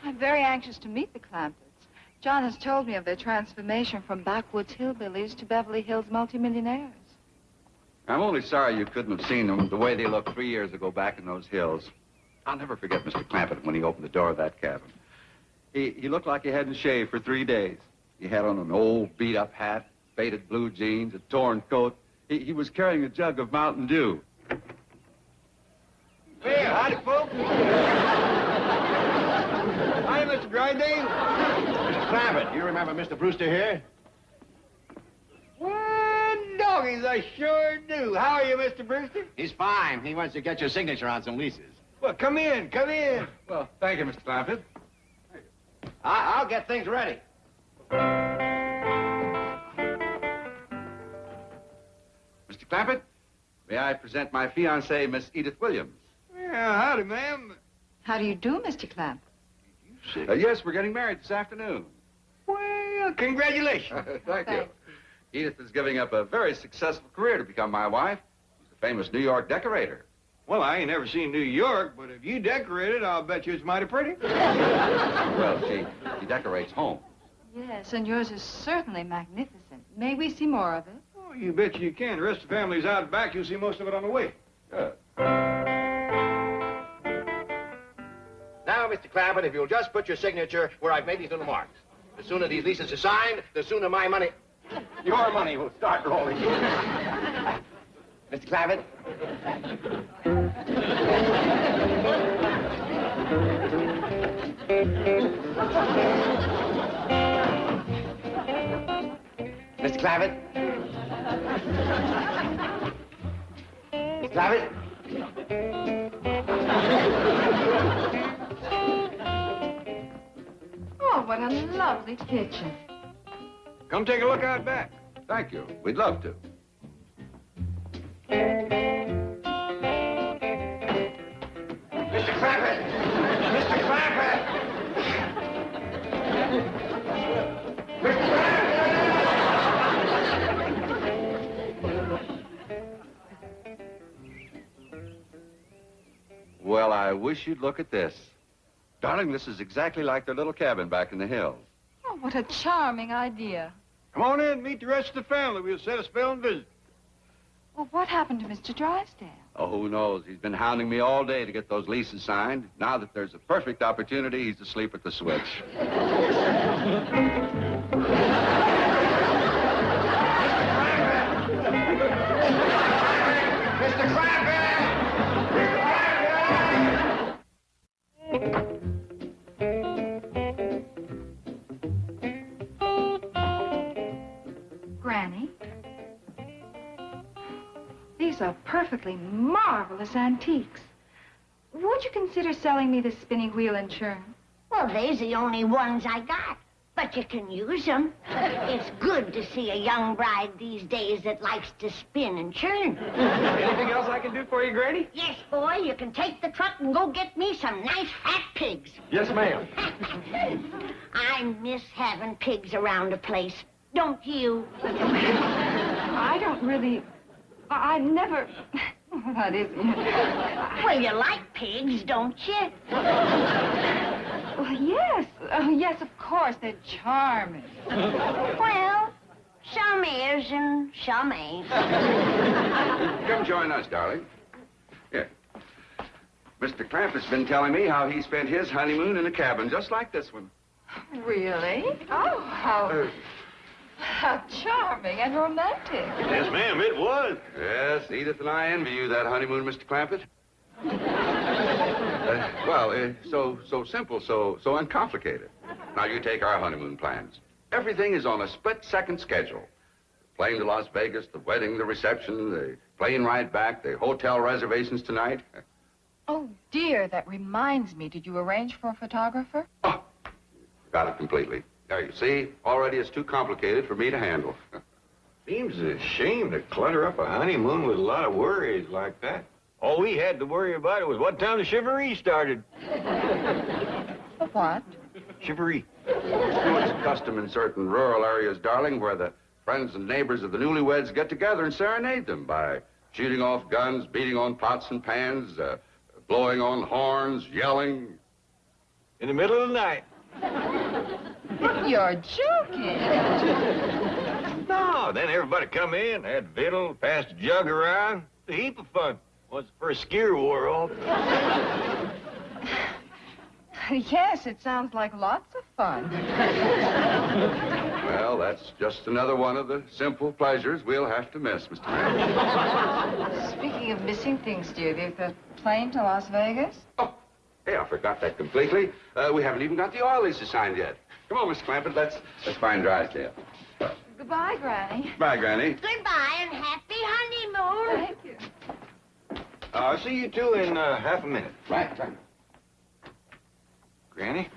I'm very anxious to meet the Clampetts. John has told me of their transformation from backwoods hillbillies to Beverly Hills multimillionaires. I'm only sorry you couldn't have seen them the way they looked 3 years ago back in those hills. I'll never forget Mr. Clampett when he opened the door of that cabin. He looked like he hadn't shaved for 3 days. He had on an old beat-up hat, faded blue jeans, a torn coat. He was carrying a jug of Mountain Dew. Hey, howdy, folks. Hi, Mr. Drysdale. Mr. Clampett, you remember Mr. Brewster here? Well, doggies, I sure do. How are you, Mr. Brewster? He's fine. He wants to get your signature on some leases. Well, come in, come in. Well, thank you, Mr. Clampett. I'll get things ready. Mr. Clampett, may I present my fiancée, Miss Edith Williams? Yeah, howdy, ma'am. How do you do, Mr. Clamp? Yes, we're getting married this afternoon. Well, congratulations. Thank you. Edith is giving up a very successful career to become my wife. She's a famous New York decorator. Well, I ain't never seen New York, but if you decorate it, I'll bet you it's mighty pretty. Well, she decorates homes. Yes, and yours is certainly magnificent. May we see more of it? Oh, you bet you can. The rest of the family's out back. You'll see most of it on the way. Good. Now, Mr. Clampett, if you'll just put your signature where I've made these little marks. The sooner these leases are signed, the sooner my money, your money, will start rolling. Mr. Clampett? Mr. Clampett? Mr. Clampett? Oh, what a lovely kitchen. Come take a look out back. Thank you. We'd love to. Mr. Clampett! Mr. Clampett! Mr. Well, I wish you'd look at this. Darling, this is exactly like their little cabin back in the hills. Oh, what a charming idea. Come on in, meet the rest of the family. We'll set a spell and visit. Well, what happened to Mr. Drysdale? Oh, who knows? He's been hounding me all day to get those leases signed. Now that there's a perfect opportunity, he's asleep at the switch. Mr. Clampett! of perfectly marvelous antiques. Would you consider selling me this spinning wheel and churn? Well, they's the only ones I got. But you can use them. It's good to see a young bride these days that likes to spin and churn. Anything else I can do for you, Granny? Yes, boy, you can take the truck and go get me some nice fat pigs. Yes, ma'am. I miss having pigs around the place. Don't you? I don't really... I never... That isn't... Well, you like pigs, don't you? Well, yes. Yes, of course. They're charming. Well, some is and some ain't. Come join us, darling. Here. Mr. Clampetts has been telling me how he spent his honeymoon in a cabin just like this one. Really? Oh, how charming and romantic. Yes, ma'am, it was. Yes, Edith and I envy you that honeymoon, Mr. Clampett. So simple, so uncomplicated. Now, you take our honeymoon plans. Everything is on a split-second schedule. The plane to Las Vegas, the wedding, the reception, the plane ride back, the hotel reservations tonight. Oh, dear, that reminds me. Did you arrange for a photographer? Oh, got it completely. There, you see, already it's too complicated for me to handle. Seems a shame to clutter up a honeymoon with a lot of worries like that. All we had to worry about was what time the chivalry started. What? Chivalry. It's custom in certain rural areas, darling, where the friends and neighbors of the newlyweds get together and serenade them by shooting off guns, beating on pots and pans, blowing on horns, yelling. In the middle of the night. You're joking. No, then everybody come in, had victual, passed the jug around. It's a heap of fun. Once the first skier wore off. Yes, it sounds like lots of fun. Well, that's just another one of the simple pleasures we'll have to miss, Mr. Mann. Speaking of missing things, dear, the plane to Las Vegas? Oh, hey, I forgot that completely. We haven't even got the oil leases signed yet. Come on, Mr. Clampett, let's find Drysdale. Goodbye, Granny. Bye, Granny. Goodbye and happy honeymoon. Thank you. I'll see you two in half a minute. Right. Granny,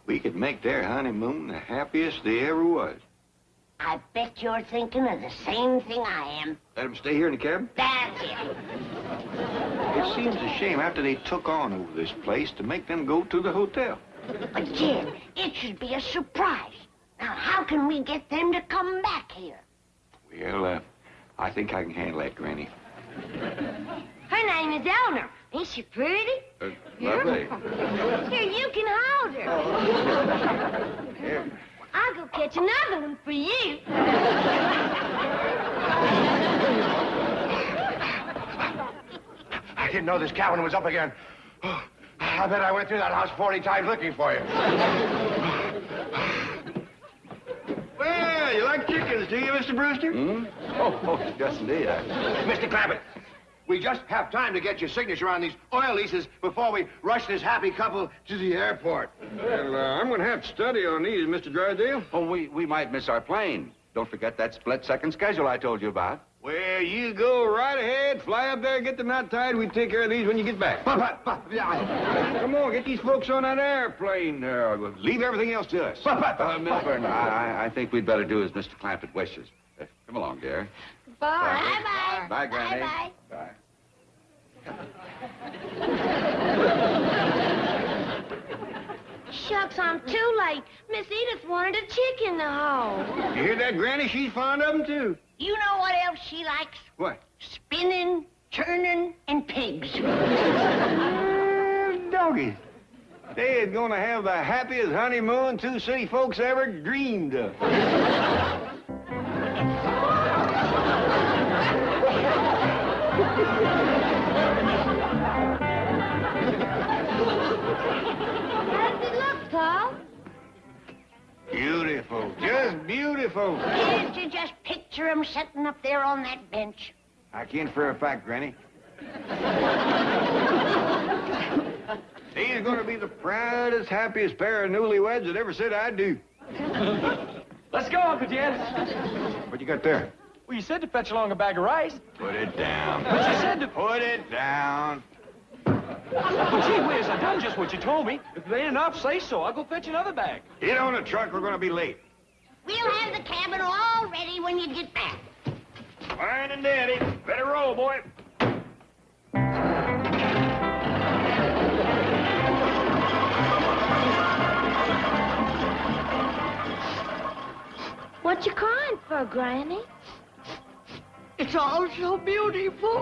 we could make their honeymoon the happiest they ever was. I bet you're thinking of the same thing I am. Let them stay here in the cabin? That's it. It seems a shame after they took on over this place to make them go to the hotel. But, Jim, it should be a surprise. Now, how can we get them to come back here? Well, I think I can handle that, Granny. Her name is Eleanor. Ain't she pretty? Lovely. Here, you can hold her. Here. I'll go catch another one for you. I didn't know this cabin was up again. Oh, I bet I went through that house 40 times looking for you. Well, you like chickens, do you, Mr. Brewster? Hmm? Oh, yes, indeed. Mr. Clampett, we just have time to get your signature on these oil leases before we rush this happy couple to the airport. Well, I'm going to have to study on these, Mr. Drysdale. Oh, we might miss our plane. Don't forget that split-second schedule I told you about. Well, you go right ahead, fly up there, get the knot tied. We take care of these when you get back. Come on, get these folks on that airplane. Leave everything else to us. Milburn, I think we'd better do as Mr. Clampett wishes. Come along, dear. Bye. Bye-bye. Bye, Granny. Bye-bye. Bye. Shucks, I'm too late. Miss Edith wanted a chick in the hole. You hear that, Granny? She's fond of them, too. You know what else she likes? What? Spinning, churning, and pigs. Doggies. They is going to have the happiest honeymoon two city folks ever dreamed of. How does it look, Paul? Beautiful. Just beautiful. Can't you just picture them sitting up there on that bench? I can for a fact, Granny. He's going to be the proudest, happiest pair of newlyweds that ever said I do. Let's go, Uncle Jed. What you got there? Well, you said to fetch along a bag of rice. Put it down. But you said to... Put it down. Well, gee whiz, I done just what you told me. If there ain't enough, say so. I'll go fetch another bag. Get on the truck. We're going to be late. We'll have the cabin all ready when you get back. Fine and dandy. Better roll, boy. What you crying for, Granny? It's all so beautiful.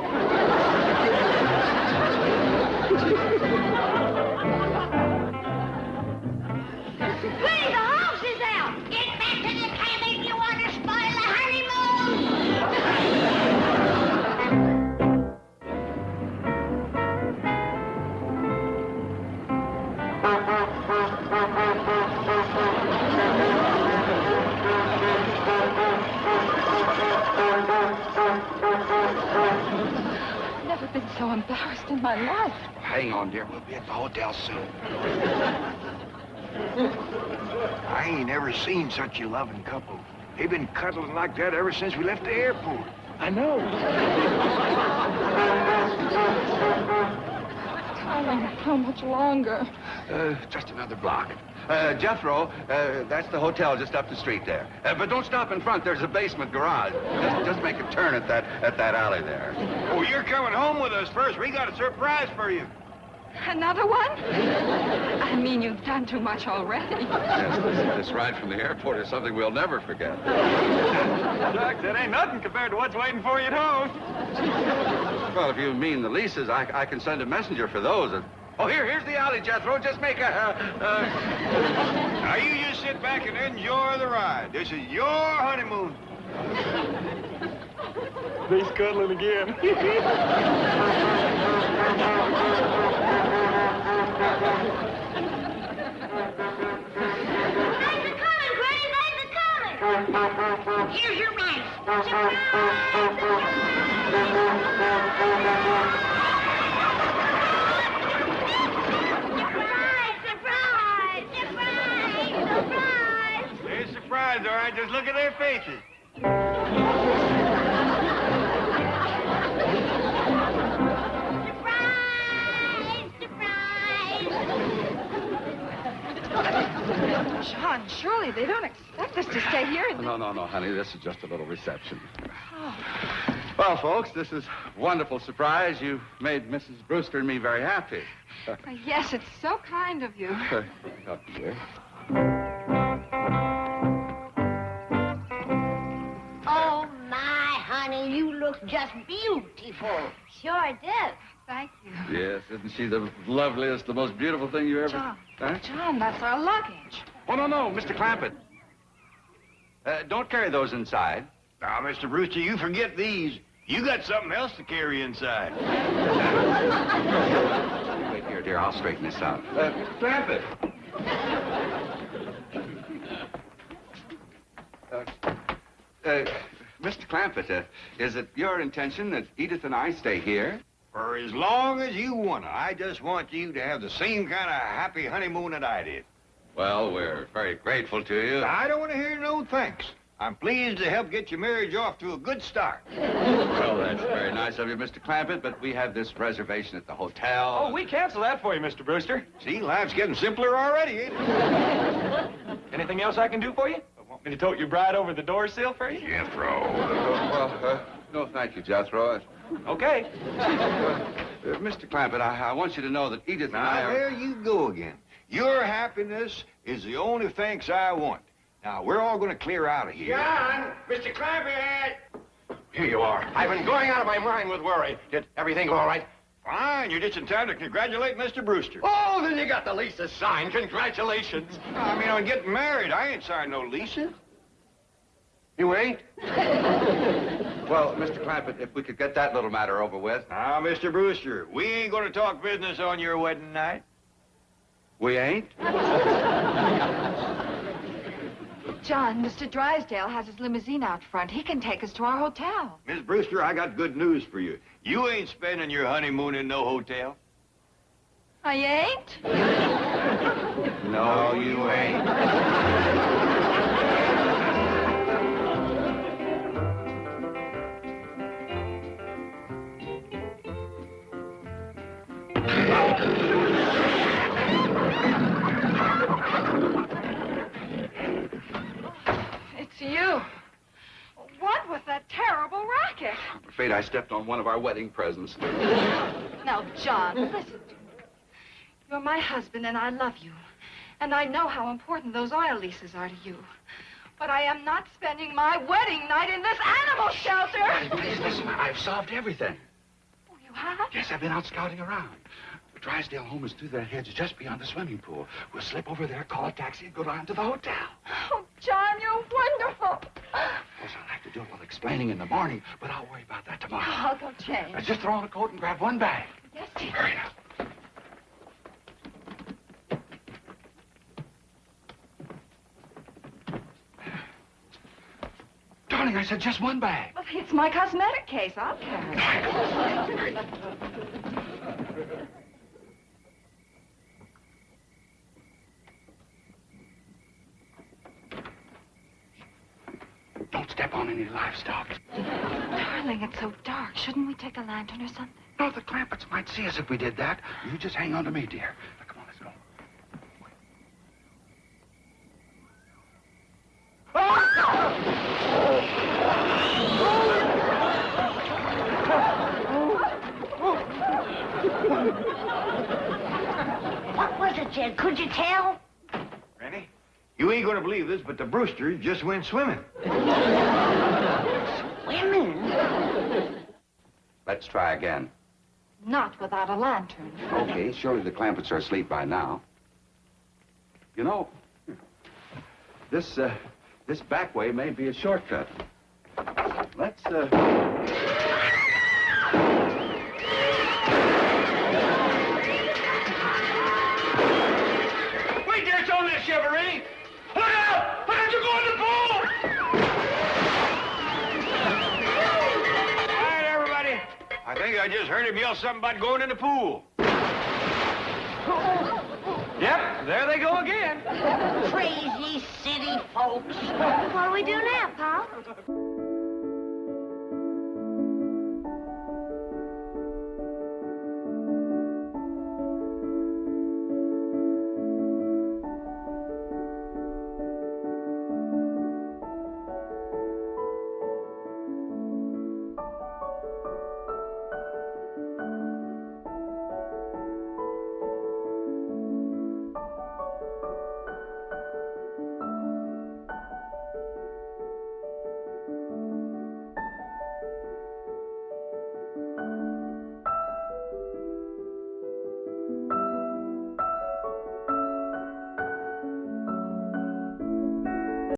Hey, the house is out. Get back to the cabin. You want to spoil the I've never been so embarrassed in my life. Hang on, dear. We'll be at the hotel soon. I ain't ever seen such a loving couple. They've been cuddling like that ever since we left the airport. I know. Darling, how much longer? Just another block. Jethro, that's the hotel just up the street there. But don't stop in front. There's a basement garage. Just make a turn at that alley there. Oh, you're coming home with us first. We got a surprise for you. Another one? I mean, you've done too much already. Yes, this ride from the airport is something we'll never forget. Doc, that ain't nothing compared to what's waiting for you at home. Well, if you mean the leases, I can send a messenger for those. Oh, here's the alley, Jethro. Just make Now, you just sit back and enjoy the ride. This is your honeymoon. They's cuddling again. Here's your rice. Surprise! They're surprised, all right. Just look at their faces. John, surely they don't expect us to stay here. No, honey. This is just a little reception. Well, folks, this is a wonderful surprise. You made Mrs. Brewster and me very happy. Yes, it's so kind of you. Up here. Oh, my honey, you look just beautiful. Sure did. Thank you. Yes, isn't she the loveliest, the most beautiful thing you ever... John, Huh? John, that's our luggage. Oh, no, Mr. Clampett. Don't carry those inside. Now, Mr. Brewster, you forget these. You got something else to carry inside. Wait here, dear. I'll straighten this out. Clampett. Mr. Clampett, is it your intention that Edith and I stay here? For as long as you want to. I just want you to have the same kind of happy honeymoon that I did. Well, we're very grateful to you. I don't want to hear no thanks. I'm pleased to help get your marriage off to a good start. Well, that's very nice of you, Mr. Clampett, but we have this reservation at the hotel. Oh, we cancel that for you, Mr. Brewster. See, life's getting simpler already, ain't it? Anything else I can do for you? Want me to tote your bride over the door sill for you? Jethro. No, thank you, Jethro. Okay. Mr. Clampett, I want you to know that Edith and I Now, are... there you go again. Your happiness is the only thanks I want. Now, we're all going to clear out of here. John! Mr. Clampett! Here you are. I've been going out of my mind with worry. Did everything go all right? Fine. You're just in time to congratulate Mr. Brewster. Oh, then you got the leases signed. Congratulations. I mean, I'm getting married. I ain't signed no leases. You ain't? Well, Mr. Clampett, if we could get that little matter over with. Now, Mr. Brewster, we ain't going to talk business on your wedding night. We ain't? John, Mr. Drysdale has his limousine out front. He can take us to our hotel. Miss Brewster, I got good news for you. You ain't spending your honeymoon in no hotel. I ain't? No, you ain't. afraid I stepped on one of our wedding presents. Now, John, listen to me. You're my husband, and I love you. And I know how important those oil leases are to you. But I am not spending my wedding night in this animal shelter. Patty, please listen. I've solved everything. Oh, you have? Yes, I've been out scouting around. The Drysdale home is through their hedge just beyond the swimming pool. We'll slip over there, call a taxi, and go down to the hotel. Oh, John, you're wonderful. Of course, I'll have to do a little explaining in the morning, but I'll worry about that tomorrow. Oh, I'll go change. Just throw on a coat and grab one bag. Yes, dear. Hurry now. Darling, I said just one bag. Well, it's my cosmetic case. I'll carry it. Don't step on any livestock. Darling, it's so dark. Shouldn't we take a lantern or something? No, the Clampetts might see us if we did that. You just hang on to me, dear. Now, come on, let's go. What was it, Jed? Could you tell? Granny, you ain't gonna believe this, but the Brewsters just went swimming. Swimming? Let's try again. Not without a lantern. Okay, surely the Clampetts are asleep by now. You know, this back way may be a shortcut. Let's, Wait there, it's on this, Chevrolet! Look out! Look out, you go in the pool! All right, everybody. I think I just heard him yell something about going in the pool. Yep, there they go again. Crazy city folks. What do we do now, Pop?